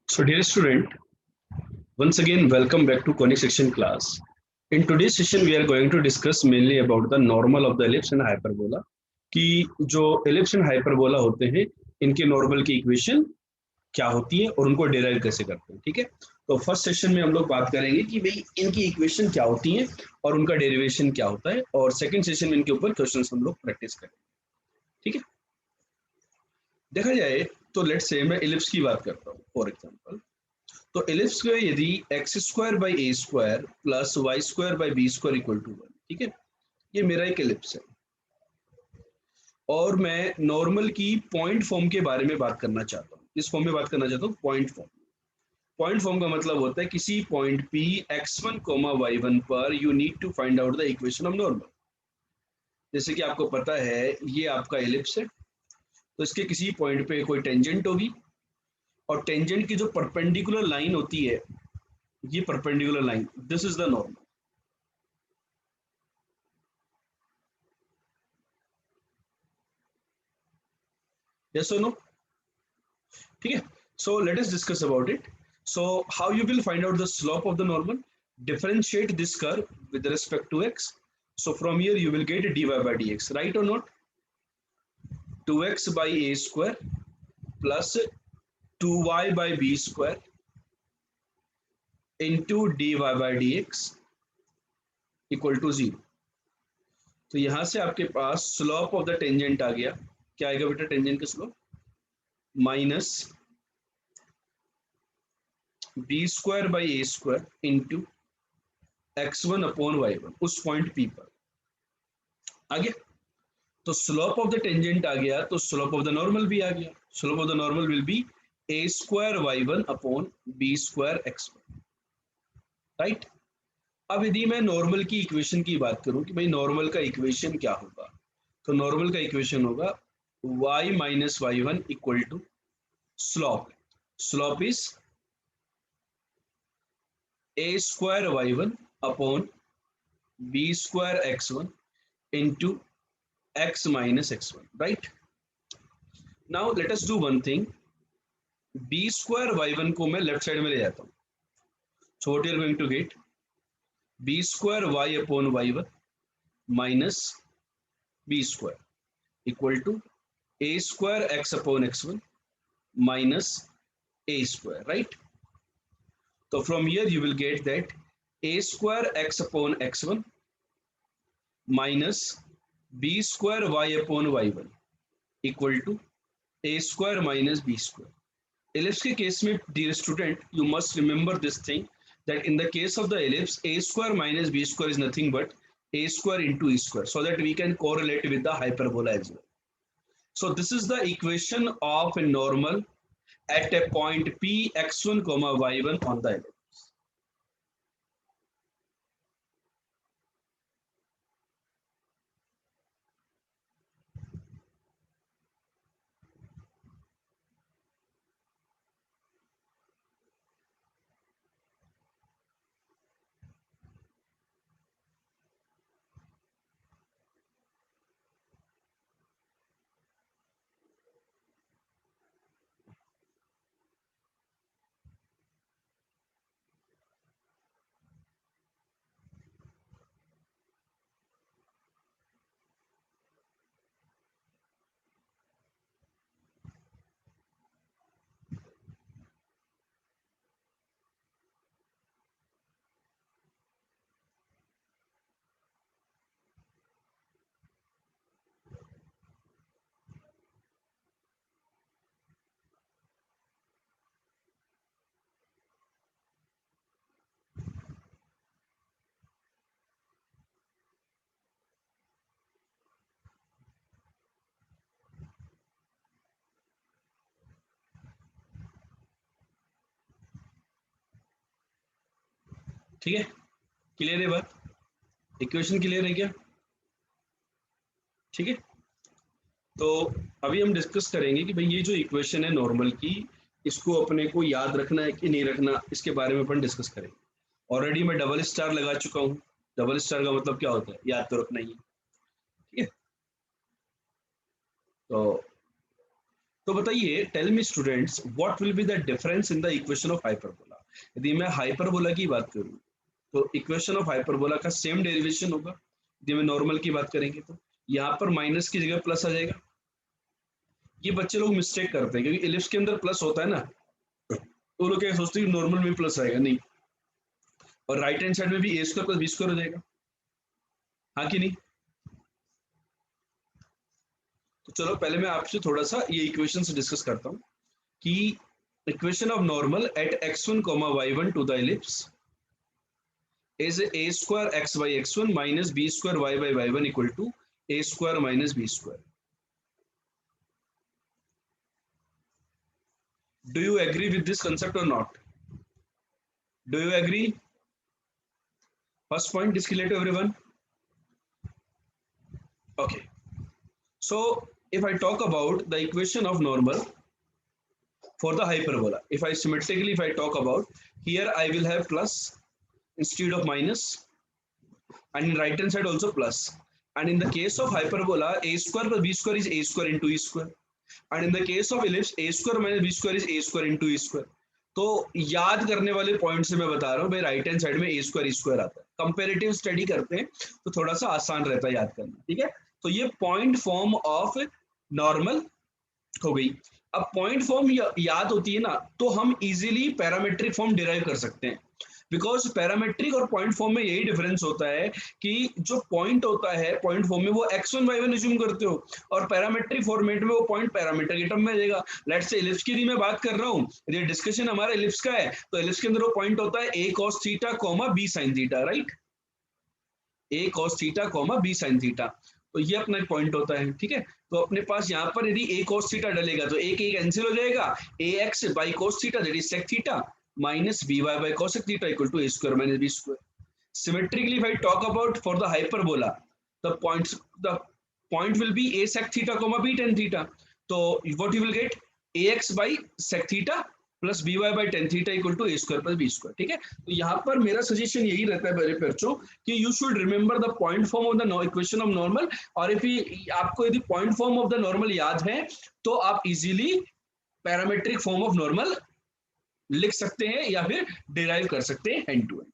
So, dear student, once again, welcome back to conic section class. In today's session, we are going to discuss mainly about the normal of the ellipse and hyperbola. कि जो ellipse and hyperbola होते हैं, इनके normal की equation क्या होती है और उनको डिराइव कैसे करते हैं, ठीक है। तो फर्स्ट सेशन में हम लोग बात करेंगे कि भाई इनकी इक्वेशन क्या होती है और उनका डेरिवेशन क्या होता है, और सेकंड सेशन में इनके ऊपर क्वेश्चंस हम लोग प्रैक्टिस करेंगे, ठीक है। देखा जाए तो लेट्स से मैं इलिप्स की बात करता हूँ फॉर एग्जांपल। तो एलिप्स को यदि x square by a square plus y square by b square equal to 1, ठीक है, ये मेरा एक एलिप्स है और मैं नॉर्मल की पॉइंट फॉर्म के बारे में बात करना चाहता हूँ। किस फॉर्म में बात करना चाहता हूँ? Point form. पॉइंट फॉर्म का मतलब होता है किसी पॉइंट पी x1 y1 पर you need to find out the equation of normal. जैसे कि आपको पता है ये आपका एलिप्स है, तो इसके किसी पॉइंट पे कोई टेंजेंट होगी और टेंजेंट की जो परपेंडिकुलर लाइन होती है, ये perpendicular line, this is the normal. yes or no? ठीक है। So let us discuss about it. So how you will find out the slope of the normal? Differentiate this curve with respect to x. So from here you will get dy by dx, right or not? 2x by a square plus 2y by b square into dy by dx equal to 0। तो यहां से आपके पास slope of the tangent आ गया। क्या आएगा बेटा टेंजेंट का स्लोप? Minus B square by a square into x1 upon y1 उस पॉइंट p पर आ गया। तो स्लोप ऑफ द टेंजेंट आ गया तो स्लोप ऑफ द नॉर्मल भी आ गया। Slope of the normal will be a square y1 upon b square x1, right. अब यदि मैं नॉर्मल की इक्वेशन की बात करूं कि भाई नॉर्मल का इक्वेशन क्या होगा, तो नॉर्मल का इक्वेशन होगा y minus y one equal to slope. Slope is a square y1 upon b square x1 into x minus x1, right? Now let us do one thing. b square y1 को मैं left side में ले जाता हूँ। So what you are going to get? b square y upon y1 minus b square equal to a square x upon x1 minus a square, right? So from here you will get that a square x upon x1 minus b square y upon y1 equal to a square minus b square. Ellipse के case में dear student, you must remember this thing that in the case of the ellipse, a square minus b square is nothing but a square into e square, so that we can correlate with the hyperbola as well. So this is the equation of a normal at a point p x1 comma y1 on the ellipse. ठीक है, clear है बात? Equation clear है क्या? ठीक है। तो अभी हम डिस्कस करेंगे कि भाई ये जो इक्वेशन है नॉर्मल की, इसको अपने को याद रखना है कि नहीं रखना, इसके बारे में अपन डिस्कस करेंगे। ऑलरेडी मैं डबल स्टार लगा चुका हूँ। डबल स्टार का मतलब क्या होता है, याद तो रखना ही है, ठीक है। तो तो बताइए, tell me students, what will be the difference in the equation of hyperbola. यदि मैं हाइपरबोला की बात करूं तो इक्वेशन ऑफ हाइपरबोला का सेम डेरिवेशन होगा। यदि मैं नॉर्मल की बात करेंगे तो यहाँ पर माइनस की जगह प्लस आ जाएगा। ये बच्चे लोग मिस्टेक करते हैं क्योंकि इलिप्स के अंदर प्लस होता है ना, तो लोग क्या सोचते हैं कि नॉर्मल में प्लस आएगा, नहीं। और राइट हैंड साइड में भी ए स्क्वायर प्लस बी स्क्वायर हो जाएगा, हाँ कि नहीं। तो चलो पहले मैं आपसे थोड़ा सा ये इक्वेशन से डिस्कस करता हूँ कि equation of normal at x1 y1 to the ellipse is a square x by x1 minus b square y by y1 equal to a square minus b square. Do you agree with this concept or not? Do you agree? First point is clear to everyone? Okay. So if I talk about the equation of normal for the hyperbola, if I talk about, here I will have plus instead of minus, and in right hand side also plus. And in the case of hyperbola, a square plus b square is a square into e square. And in the case of ellipse, a square minus b square is a square into e square. तो याद करने वाले point से मैं बता रहा हूँ भाई, राइट हैंड साइड में ए स्क्वायर स्क्वायर आता है। कंपेरेटिव स्टडी करते हैं तो थोड़ा सा आसान रहता है याद करना, ठीक है। तो ये पॉइंट फॉर्म ऑफ नॉर्मल हो गई। अब पॉइंट फॉर्म याद होती है ना, तो हम इजीली पैरामेट्रिक फॉर्म डिराइव कर सकते हैं। बिकॉज पैरामेट्रिक और पॉइंट फॉर्म में यही डिफरेंस होता है कि जो पॉइंट होता है पॉइंट फॉर्म में वो x1 y1 एज्यूम करते हो, और पैरामेट्रिक फॉर्मेट में वो पॉइंट पैरामीटर के टर्म में जाएगा। लेट्स से इलिप्स की यदि मैं बात कर रहा हूँ, ये डिस्कशन हमारा इलिप्स का है, तो इलिप्स के अंदर वो पॉइंट होता है a cos theta b sin theta, right. a cos theta b sin theta, तो ये अपना एक पॉइंट होता है, ठीक है। तो अपने पास यहाँ पर यदि a cos थीटा डलेगा तो एक कैंसिल हो जाएगा, ax by cos theta that is sec theta minus by cosec theta equal to a square minus b square. Symmetrically, if I talk about for the hyperbola, the point will be a sec theta comma b tan theta. So what you will get, ax by sec theta plus by tan theta equal to a square plus b square, ठीक है। तो यहाँ पर मेरा suggestion यही रहता है मेरे बच्चों कि you should remember the point form of the equation of normal, और आपको यदि point form of the normal याद है तो आप easily parametric form of normal लिख सकते हैं या फिर डिराइव कर सकते हैं हैंड टू हैंड।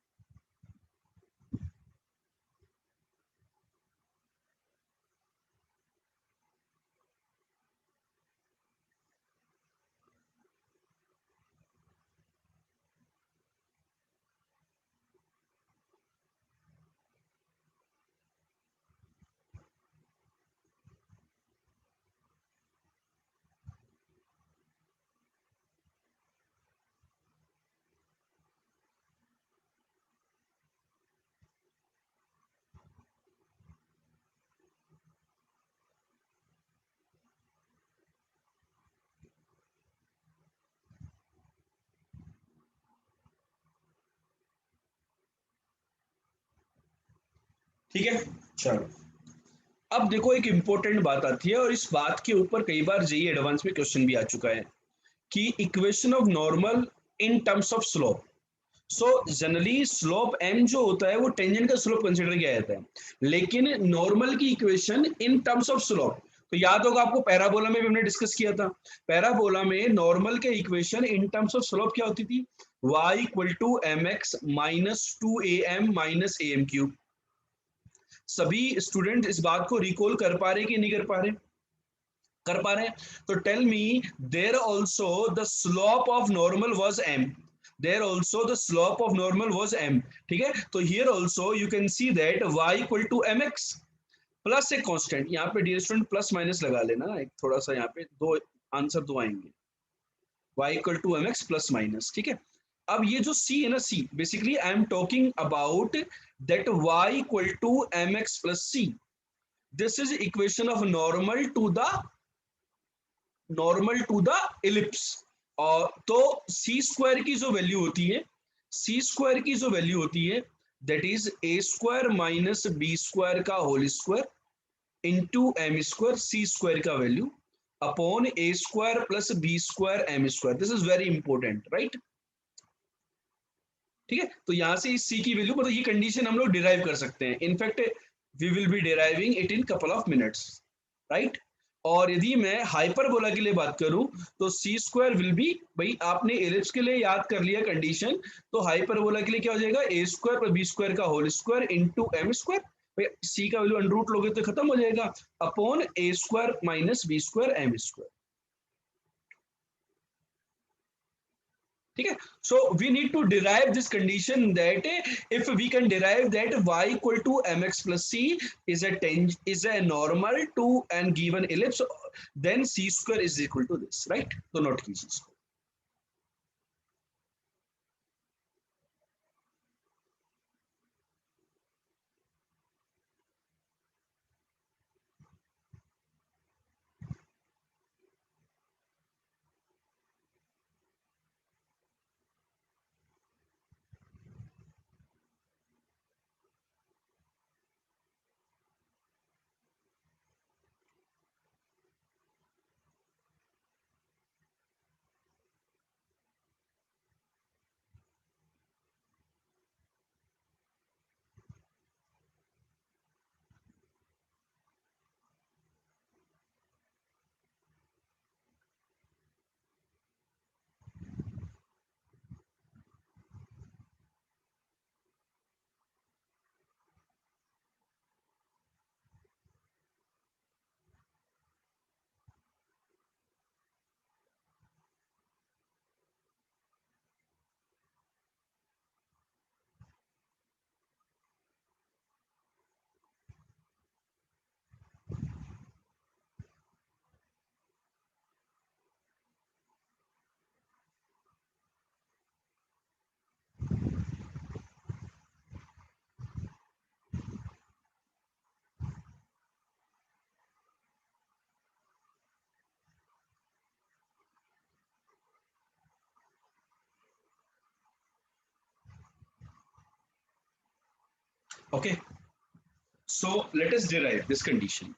ठीक है, चलो अब देखो एक इंपॉर्टेंट बात आती है, और इस बात के ऊपर कई बार जेईई एडवांस में क्वेश्चन भी आ चुका है कि equation of normal in terms of slope. So generally slope m जो होता है वो टेंजेंट का स्लोप कंसीडर किया जाता है, लेकिन नॉर्मल की equation in terms of slope, तो याद होगा आपको पैराबोला में भी हमने डिस्कस किया था। पैराबोला में नॉर्मल के equation in terms of slope क्या होती थी, y equal to mx minus 2am minus am cube. सभी स्टूडेंट इस बात को रिकॉल कर पा रहे कि नहीं कर पा रहे, कर पा रहे हैं। तो tell me, there also the slope of normal was m, there also the slope of normal was m, ठीक है। तो here also you can see that y equal to mx plus एक कांस्टेंट, यहाँ पे डियर स्टूडेंट प्लस माइनस लगा लेना, एक थोड़ा सा यहाँ पे दो आंसर दो आएंगे, y equal to mx plus minus, ठीक है। अब ये जो c है ना, c basically I am talking about that y equal to mx plus c, this is equation of normal to the ellipse. और तो सी स्क्वायर की जो वैल्यू होती है, सी स्क्वायर की जो वैल्यू होती है that is A square minus B square का whole square into M square, C square का value upon A square plus B square M square. This is very important, right, ठीक है। तो यहां से इस सी की वैल्यू, मतलब ये कंडीशन हम लोग डिराइव कर सकते हैं। In fact we will be deriving it in couple of minutes, right. और यदि मैं हाइपरबोला के लिए बात करूं तो सी स्क्वायर विल बी, भाई आपने एलिप्स के लिए याद कर लिया कंडीशन, तो हाइपरबोला के लिए क्या हो जाएगा, A square plus B square का whole square into M square, भाई सी का वैल्यू अंडर रूट लोगे तो खत्म हो जाएगा, अपॉन ए square minus B square M square. ठीक है, so we need to derive this condition that if we can derive that y equal to M X plus C is a normal to an given ellipse, then C square is equal to this, right. तो note कीजिए इसको। Okay, so let us derive this condition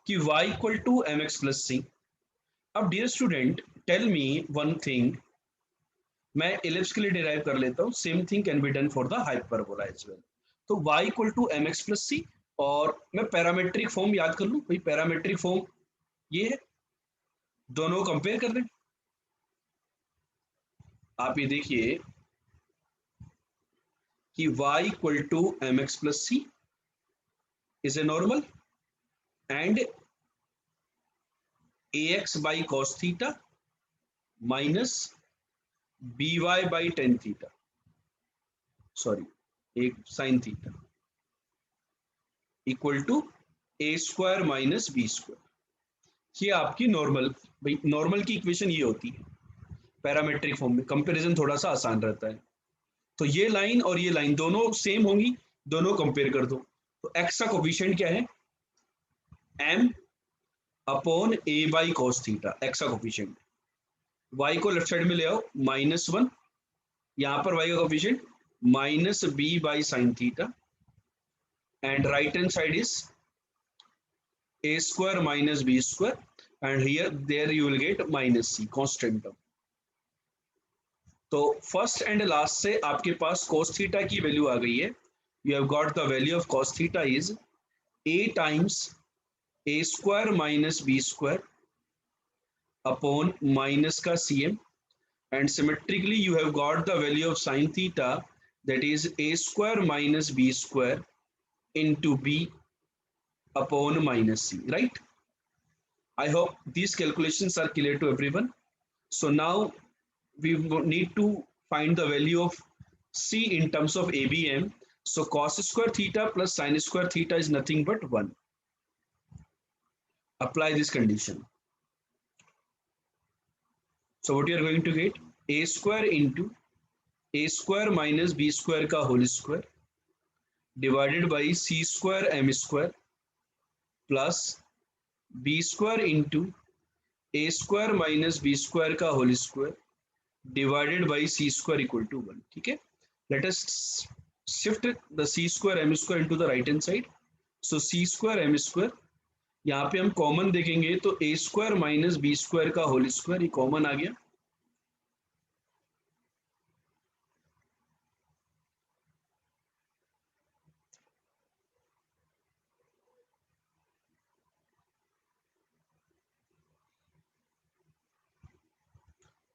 कि y equal to M X plus C. अब dear student tell me one thing, मैं ellipse के लिए derive कर लेता हूँ, same thing can be done for the hyperbola as well. तो y equal to M X plus C, और मैं पैरामेट्रिक फॉर्म याद कर लूँ, भाई पैरामेट्रिक फॉर्म ये है, दोनों कंपेयर कर दें। आप ये देखिए कि y equal to M X plus C is a normal and A X by cos theta minus B Y by tan theta, sorry एक sine theta, equal to A square minus B square. ये आपकी normal, भाई normal की equation ये होती है parametric form में, comparison थोड़ा सा आसान रहता है। तो ये लाइन और ये लाइन दोनों सेम होंगी, दोनों कंपेयर कर दो। तो एक्स का कोफिशिएंट क्या है, m upon a by cos theta, x का कोफिशिएंट। वाई को लेफ्ट साइड में ले आओ, -1, यहां पर वाई का coefficient minus b by sine theta, and right hand side is a square minus b square, and here there you will get minus c constant term। तो first and last से आपके पास cos theta की value आ गई है। You have got the value of cos theta is a times a square minus b square upon minus का cm, and symmetrically you have got the value of sin theta, that is a square minus b square into b upon minus c, right? I hope these calculations are clear to everyone. So now we need to find the value of C in terms of ABM. So cos square theta plus sin square theta is nothing but 1. Apply this condition. So what you are going to get? A square into a square minus b square ka whole square divided by c square m square plus b square into a square minus b square का whole square divided by c square equal to 1। ठीक है, let us shift the c square m square into the right hand side। so c square m square, यहाँ पे हम common देखेंगे तो a square minus b square का whole square, ये common आ गया।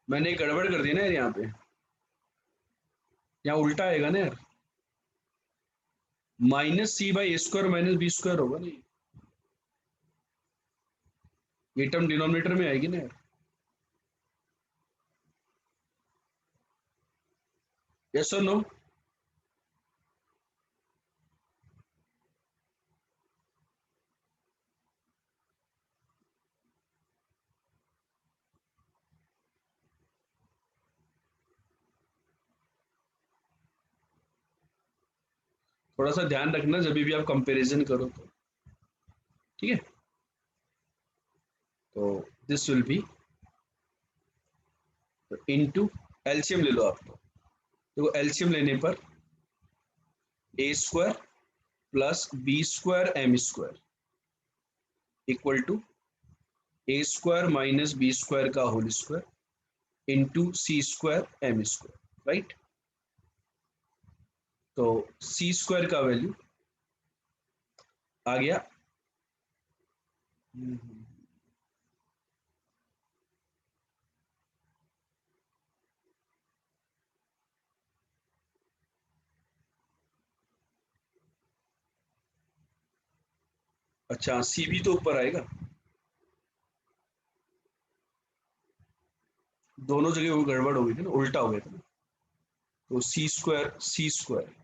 मैंने गड़बड़ कर दी ना यार, यहाँ पे, यहाँ उल्टा आएगा ना यार, minus c by a square minus B square होगा नहीं, ये टर्म डिनोमिनेटर में आएगी ना यार। यस और नो? थोड़ा सा ध्यान रखना जब भी आप कंपैरिजन करो तो, ठीक है। तो this will be into, LCM ले लो आप तो, देखो एलसीएम लेने पर A square plus B square M square equal to A square minus B square का whole square into C square M square, right. तो सी स्क्वायर का वैल्यू आ गया, अच्छा सी भी तो ऊपर आएगा, दोनों जगह वो गड़बड़ हो गई थी ना, उल्टा हो गया था ना। तो C square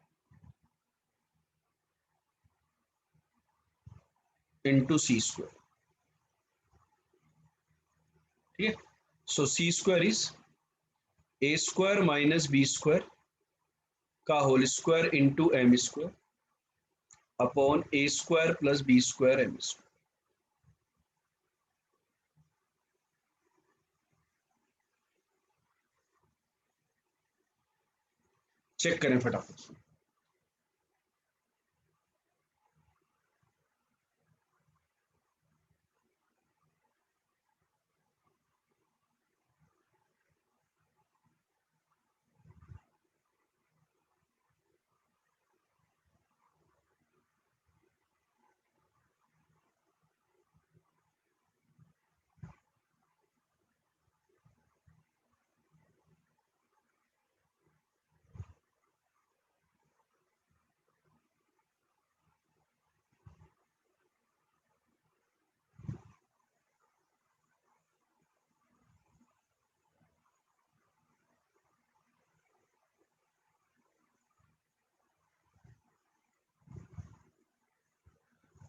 into C square, ठीक है। So C square is A square minus B square का whole square into M square upon ए square plus B square M square. Check करें फटाफट से।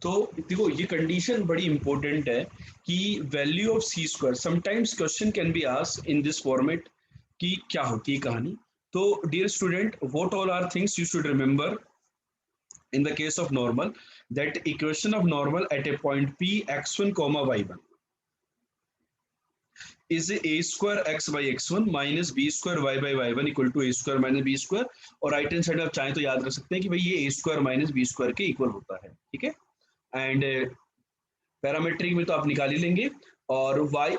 तो देखो ये कंडीशन बड़ी इंपॉर्टेंट है कि value of c square, sometimes question can be asked in this format कि क्या होती है कहानी। तो dear student, what all are things you should remember in the case of normal, that equation of normal at a point p x1 comma y1 is a square x by x1 minus b square y by y1 equal to a square minus b square। और right hand side आप चाहें तो याद रख सकते हैं कि भाई ये a square minus B square के इक्वल होता है, ठीक है। एंड पैरामेट्रिक में तो आप निकाल ही लेंगे। और y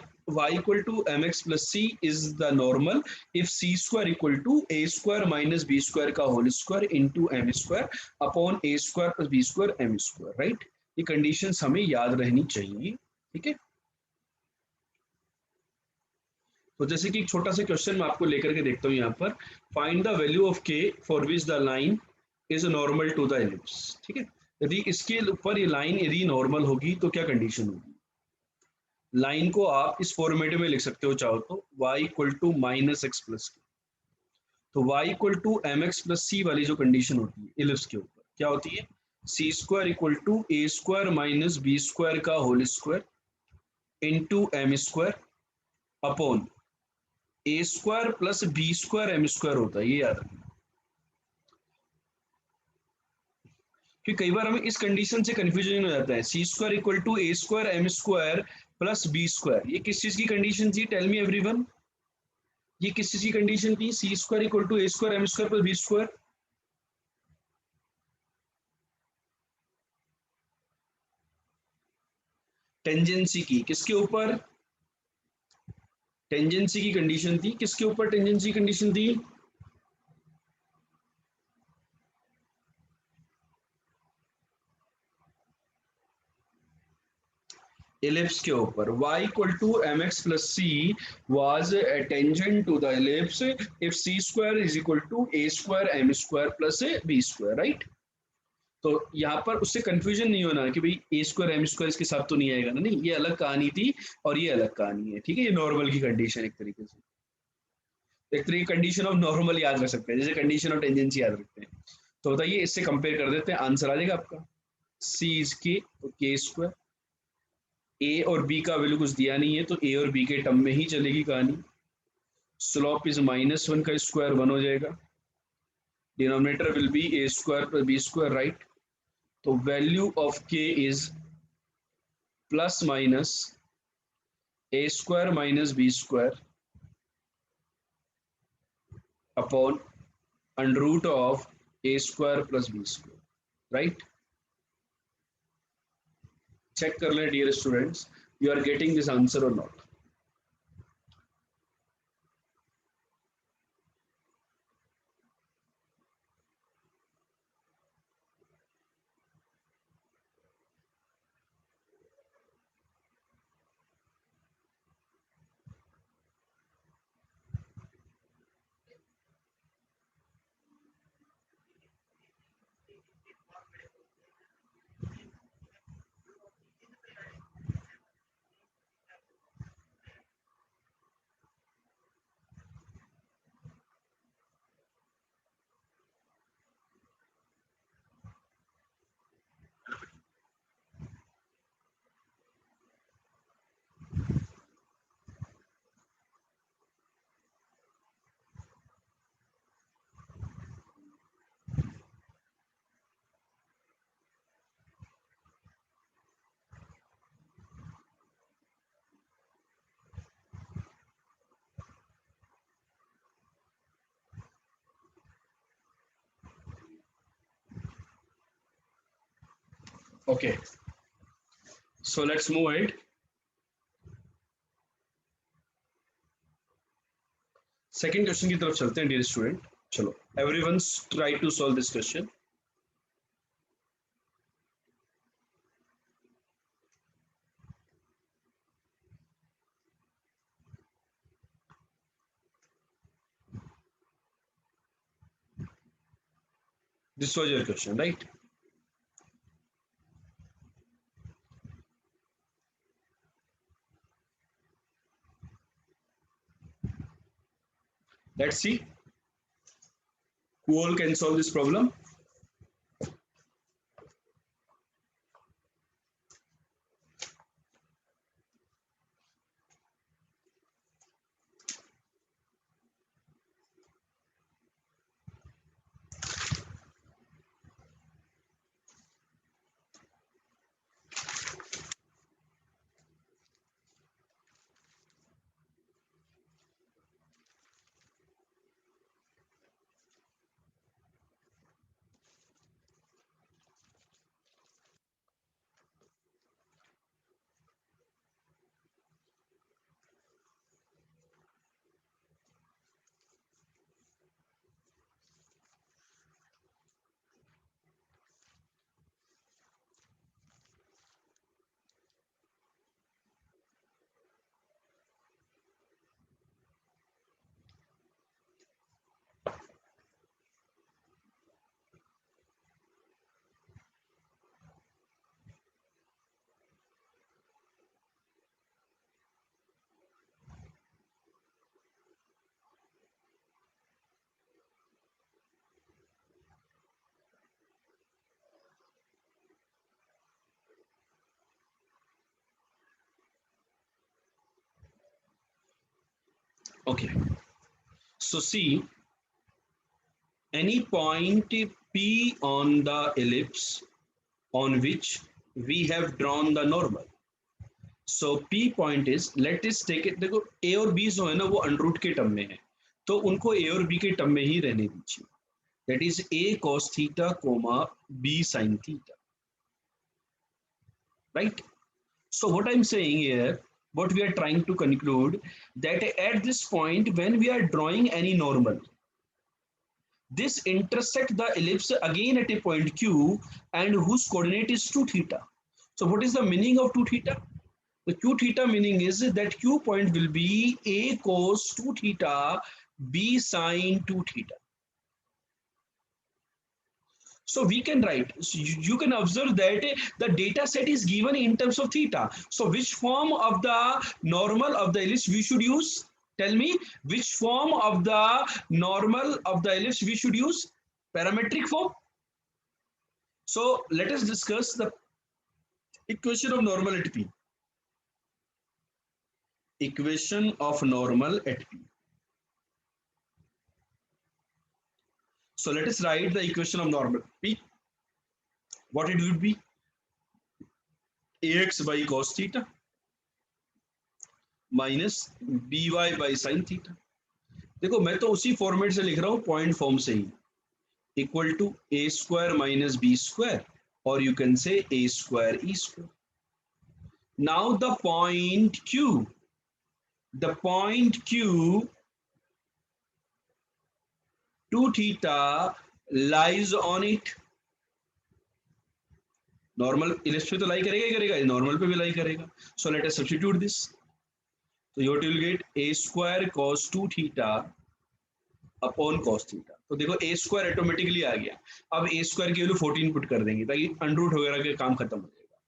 equal to M X plus C is the normal if C square equal to A square minus B square का whole square into M square upon ए square plus B square M square, right. ये conditions हमें याद रहनी चाहिए, ठीक है। तो जैसे कि एक छोटा सा क्वेश्चन मैं आपको लेकर के देखता हूँ यहाँ पर, find the value of k for which the line is normal to the ellipse, ठीक है। यदि इसके ऊपर ये लाइन यदि नॉर्मल होगी तो क्या कंडीशन होगी। लाइन को आप इस फॉर्मेट में लिख सकते हो चाहो तो, y equal to minus X plus, तो y equal to M X plus C वाली जो कंडीशन होती है इलिप्स के ऊपर क्या होती है, c square equal to A square minus B square का whole square into M square upon ए square plus B square M square होता है, ये याद रखना। कि कई बार हमें इस कंडीशन से कंफ्यूजन हो जाता है, c square equal to A square M square plus B square, ये किस चीज की कंडीशन थी, टेल मी एवरीवन। ये किस चीज की कंडीशन थी, c square equal to A square M square plus B square. Tangency की, किसके ऊपर, टेंजेंसी की कंडीशन थी, किसके ऊपर टेंजेंसी कंडीशन थी, ellipse के ऊपर y equal to mx plus c was a tangent to the ellipse if c square is equal to a square m square plus b square, right? तो यहाँ पर उससे कंफ्यूजन नहीं होना कि भाई ए स्क्वायर एम स्क्वायर इसके साथ तो नहीं आएगा ना, नहीं, ये अलग कहानी थी और ये अलग कहानी है, ठीक है। ये नॉर्मल की कंडीशन एक तरीके से, एक तरीके कंडीशन ऑफ नॉर्मल याद रख सकते हैं जैसे कंडीशन ऑफ टेंजेंसी याद रखते हैं। तो बताइए इससे कंपेयर कर देते हैं, आंसर आ जाएगा आपका सी इज के, तो के स्क्वायर, ए और बी का वैल्यू कुछ दिया नहीं है तो ए और बी के टर्म में ही चलेगी कहानी। स्लोप इज -1 का स्क्वायर 1 हो जाएगा, denominator will be a square plus B square, right? तो value of k is plus minus a square minus B square upon under root of a square plus B square, right? Check कर लें dear students, you are getting this answer or not. Okay, so let's move ahead. Second question की तरफ चलते हैं dear student. चलो everyone try to solve this question. This was your question, right? Let's see who all can solve this problem. Okay, so see, any point P on the ellipse on which we have drawn the normal. So P point is, let us take it, देखो A और B जो है ना वो under के term में है, तो उनको A और B के टर्म में ही रहने दीजिए। That is A cos theta, B sin theta, right? So what I'm saying here, what we are trying to conclude, that at this point when we are drawing any normal, this intersect the ellipse again at a point Q and whose coordinate is 2 theta. So what is the meaning of 2 theta? The q theta meaning is that q point will be a cos 2 theta, b sin 2 theta. So we can write, so you can observe that the data set is given in terms of theta. So which form of the normal of the ellipse we should use? Tell me, which form of the normal of the ellipse we should use? Parametric form. So let us discuss the equation of normal at P. Equation of normal at P. So let us write the equation of normal P. What it would be? Ax by cos theta minus B Y by sine theta. देखो मैं तो उसी format से लिख रहा हूँ point form से ही, equal to A square minus B square, और you can say a square e square. Now the point q 2 theta lies on it. Normal ellipse पे तो लाई करेगा ही करेगा, नॉर्मल पे भी लाई करेगा. So let us substitute this. तो you will get a square cos 2 theta upon cos theta. तो देखो ए स्क्वायर ऑटोमेटिकली आ गया. अब ए स्क्वायर की वैल्यू 14 पुट कर देंगे ताकि अंडरूट वगैरह के काम खत्म हो जाएगा.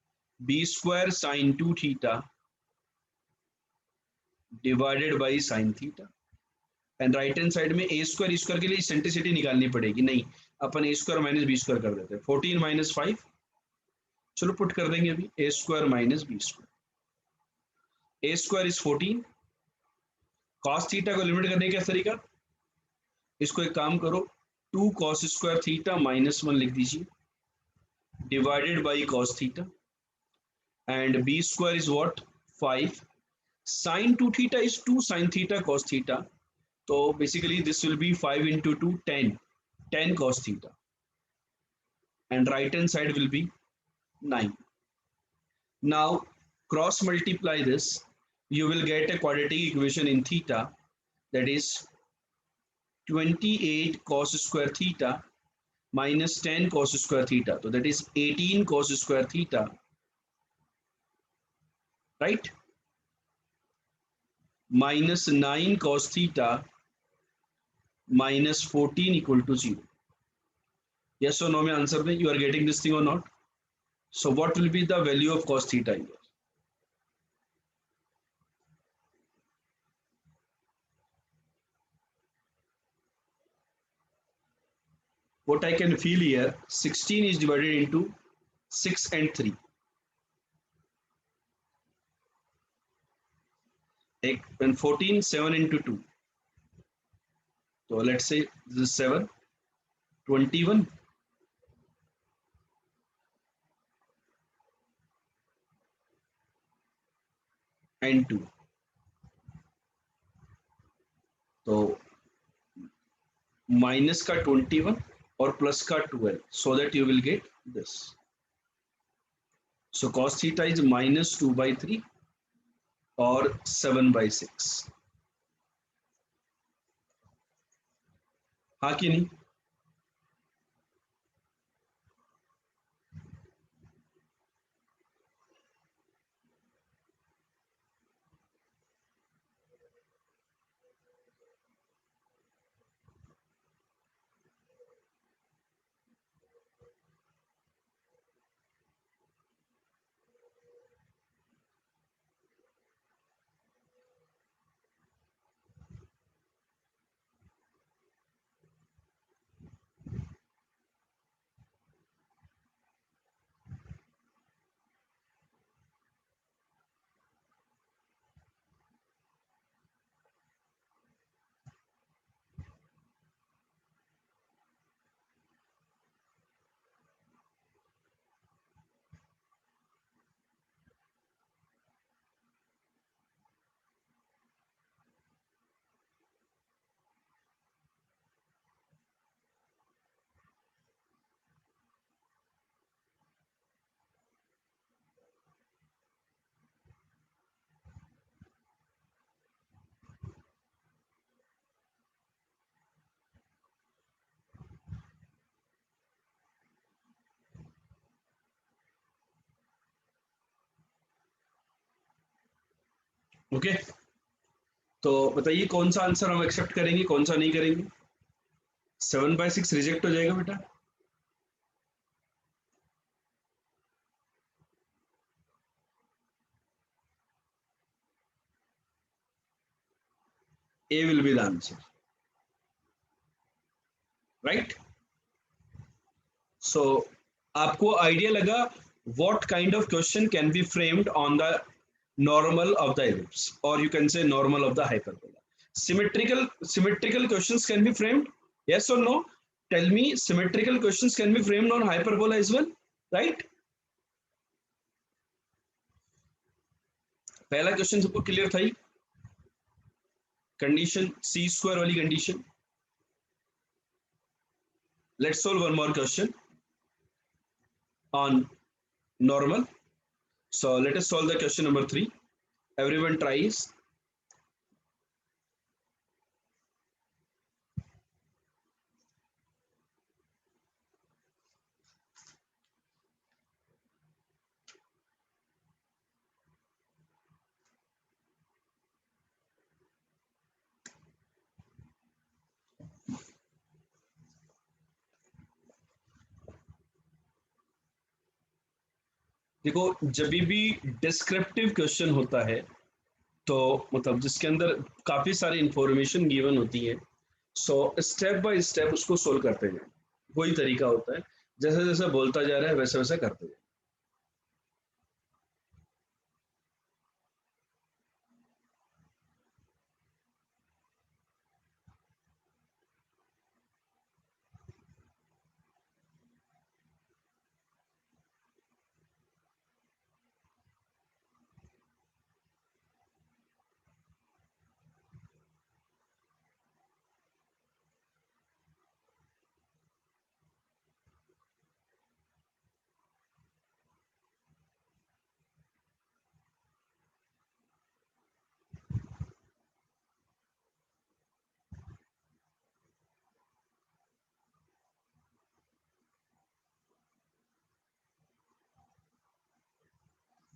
B square sine 2 theta divided by sine theta. And right hand side में ए स्क्वायर के लिए सेंट्रिसिटी निकालनी पड़ेगी. नहीं, अपन a square minus B square कर देते हैं. 14 माइनस 5, चलो पुट कर देंगे अभी. A square minus B square. A square is 14. Cos theta को लिमिट करने का तरीका, इसको एक काम करो, 2 कॉस स्क्वायर थीटा माइनस 1 लिख दीजिए divided by cos theta. And b square is what? 5. Sine 2 theta is 2 sine theta cos theta. तो basically this will be 5 into 2 10, 10 cos theta, and right hand side will be 9. Now cross multiply this, you will get a quadratic equation in theta, that is 28 cos square theta minus 10 cos square theta. So that is 18 cos square theta, right? Minus 9 cos theta minus 14 equal to 0. Yes or no में answer दें. You are getting this thing or not? So what will be the value of cos theta here? What I can feel here, 16 is divided into 6 and 3. And 14, 7 into 2. So let's say this is 7, 21. And 2. तो minus का 21 और plus का 12, so that you will get this. So cos theta is minus 2/3 और 7/6. हाँ कि नहीं? Okay, तो बताइए कौन सा आंसर हम एक्सेप्ट करेंगे, कौन सा नहीं करेंगे। 7/6 रिजेक्ट हो जाएगा बेटा। A will be the answer, right. So आपको आइडिया लगा what kind of question can be framed on the normal of the ellipse, or you can say normal of the hyperbola. Symmetrical questions can be framed, yes or no? Tell me, symmetrical questions can be framed on hyperbola as well, right? पहला question सबको clear था ही, condition सी square वाली condition. Let's solve one more question on normal. So let us solve the question number 3. Everyone tries. देखो, जब भी descriptive question होता है तो मतलब जिसके अंदर काफी सारी इंफॉर्मेशन गिवन होती है, सो स्टेप बाय स्टेप उसको सोल्व करते हैं, वही तरीका होता है। जैसे जैसे बोलता जा रहा है वैसे वैसे करते हैं।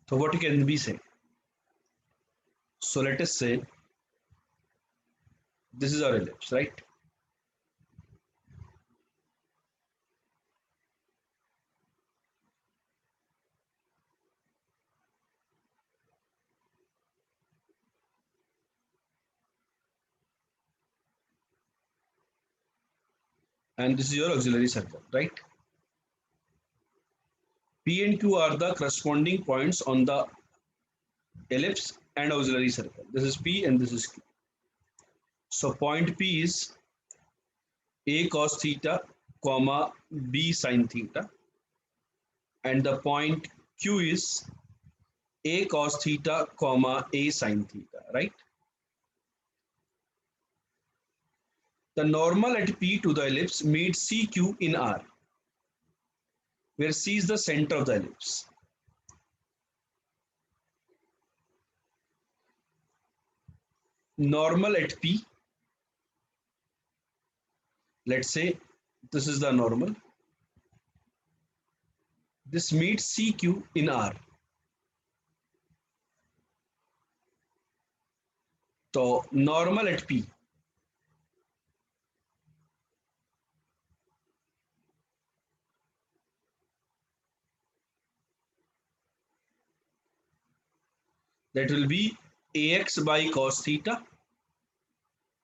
तो व्हाट कैन बी से, सो लेट अस से this is our ellipse, right? And this is your auxiliary circle, right? P and Q are the corresponding points on the ellipse and auxiliary circle. This is P and this is Q. So point P is A cos theta, comma B sin theta, and the point Q is A cos theta, comma A sin theta, right? The normal at P to the ellipse meets CQ in R, where C is the center of the ellipse. Normal at P, let's say this is the normal, this meets CQ in R. So normal at P, that will be AX by cos theta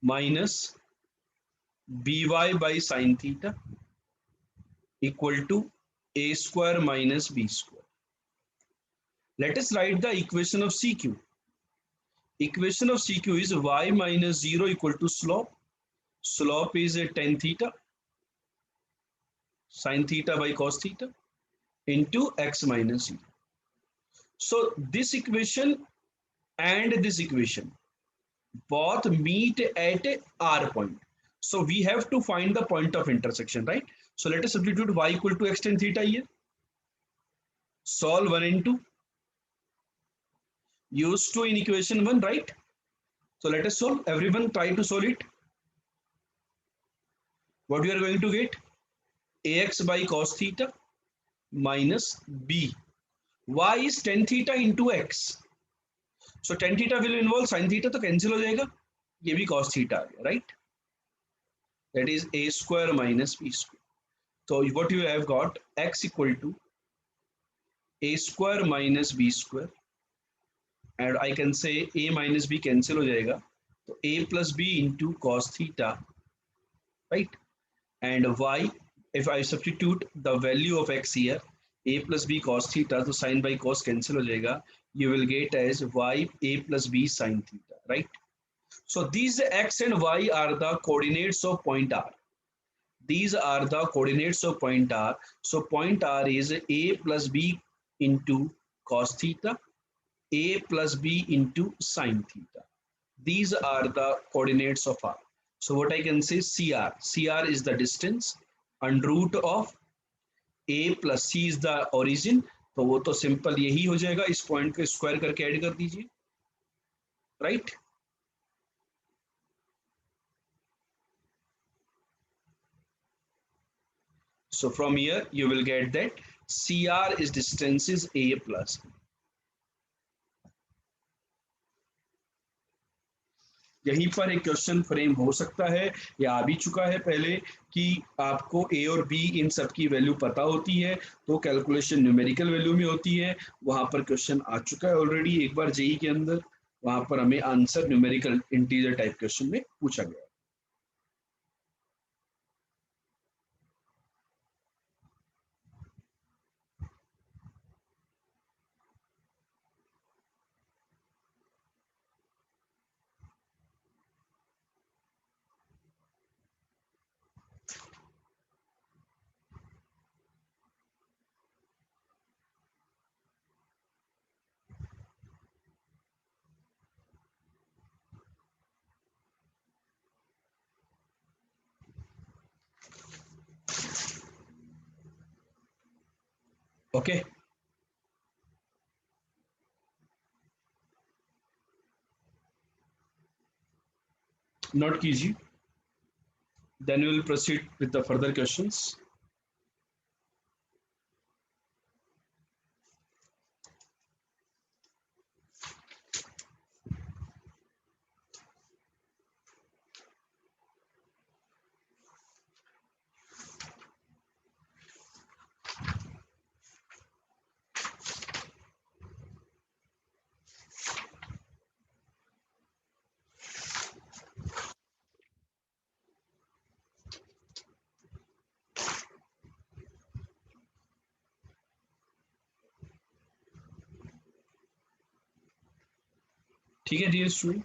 minus BY by sin theta equal to A square minus B square. Let us write the equation of CQ. Equation of CQ is y minus 0 equal to slope. Slope is a tan theta, sin theta by cos theta into x minus 0. So this equation and this equation both meet at R point. So we have to find the point of intersection, right? So let us substitute y equal to x tan theta here. Solve 1 and 2. Use 2 in equation 1, right? So let us solve. Everyone try to solve it. What we are going to get? Ax by cos theta minus b. Y is tan theta into x. So tan theta will involve sine theta, तो cancel हो जाएगा, ये भी cos theta आ गया, right? That is A square minus B square. So what you have got, x equal to a square minus b square, and I can say a minus b cancel हो जाएगा, तो a plus b into cos theta, right? And y, if I substitute the value of x here, a plus b cos theta, तो sin by cos cancel हो जाएगा, you will get as y a plus b sin theta, right? So these x and y are the coordinates of point R. These are the coordinates of point R. So point R is a plus b into cos theta, a plus b into sin theta. These are the coordinates of R. So what I can say, CR. CR is the distance, under root of a plus c is the origin. तो वो तो simple यही हो जाएगा, इस point को square करके add कर दीजिए, right? So from here you will get that CR is distance is a plus b. यहीं पर एक क्वेश्चन फ्रेम हो सकता है, या आ भी चुका है पहले, कि आपको ए और बी इन सब की वैल्यू पता होती है, तो कैलकुलेशन न्यूमेरिकल वैल्यू में होती है. वहां पर क्वेश्चन आ चुका है ऑलरेडी एक बार जेई के अंदर, वहां पर हमें answer numerical integer type question में पूछा गया. ओके, नोट कीजिए, then we will proceed with the further questions. ठीक है डियर स्टूडेंट,